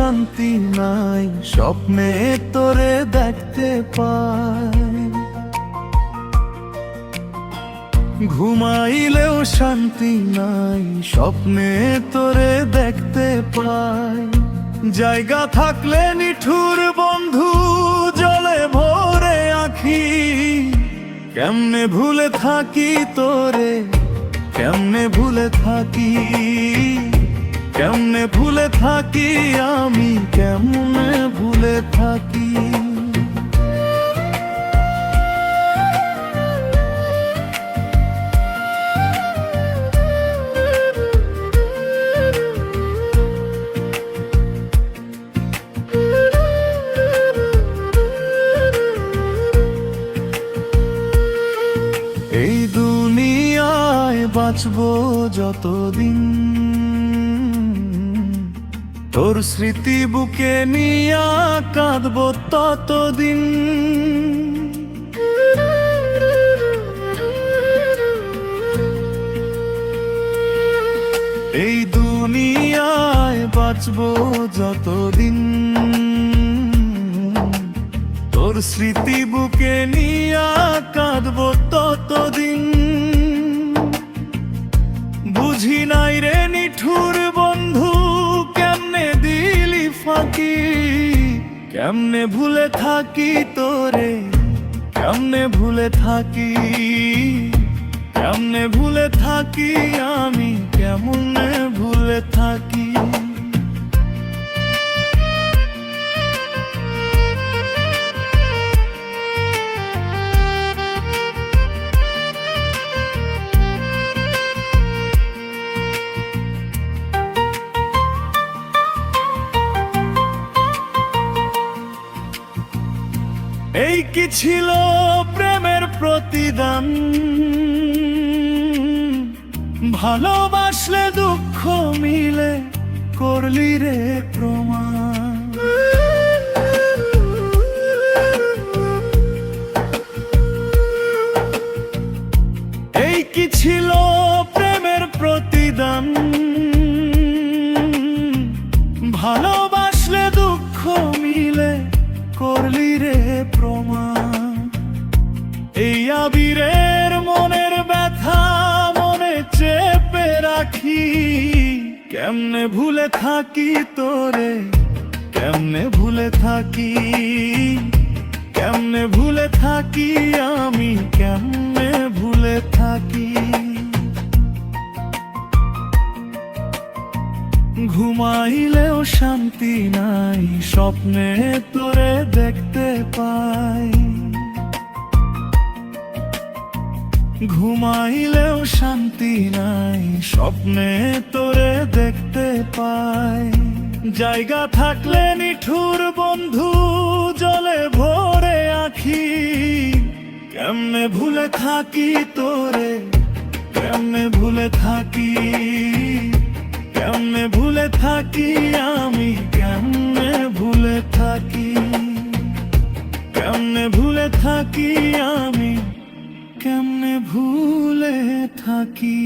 শান্তি নাই, স্বপ্নে তোরে দেখতে পাই। ঘুমাইলেও শান্তি নাই, স্বপ্নে তোরে দেখতে পাই। জায়গা থাকলে নিঠুর বন্ধু জলে ভরে আঁখি, কেমনে ভুলে থাকি তোরে, কেমনে ভুলে থাকি, কেমনে ভুলে থাকি আমি, কেমনে ভুলে থাকি। এই দুনিয়ায় বাঁচবো যতদিন, তোর স্মৃতি বুকে নিয়া কাঁদবো ততদিন। এই দুনিয়ায় বাঁচবো যতদিন, তোর স্মৃতি বুকে নিয়া কাঁদবো ততদিন। বুঝি নাই রে নিঠুর বন্ধু কেমনে দিলি ফাঁকি, কেমনে ভুলে থাকি তোরে, কেমনে ভুলে থাকি, কেমনে ভুলে থাকি আমি, কেমনে ভুলে থাকি। এই কি ছিল প্রেমের প্রতিদান, ভালোবাসলে দুঃখ মিলে করলি রে প্রমাণ। এই কি ছিল প্রেমের প্রতিদান, ভালোবাসলে দুঃখ মিলে করলি রে প্রমাণ। এই আবিরের মনের ব্যথা মনে চেপে রাখি, কেমনে ভুলে থাকি তোরে, কেমনে ভুলে থাকি, কেমনে ভুলে থাকি আমি, কেমনে ভুলে থাকি। ঘুমাইলেও শান্তি নাই, স্বপ্নে তোরে দেখতে পাই। ঘুমাইলেও শান্তি নাই, স্বপ্নে তোরে দেখতে পাই। জায়গা থাকলে নিঠুর বন্ধু জলে ভরে আঁখি, কেমনে ভুলে থাকি তোরে, কেমনে ভুলে থাকি, কেমনে ভুলে থাকি আমি, কেমনে ভুলে থাকি, কেমনে ভুলে থাকি আমি, কেমনে ভুলে থাকি।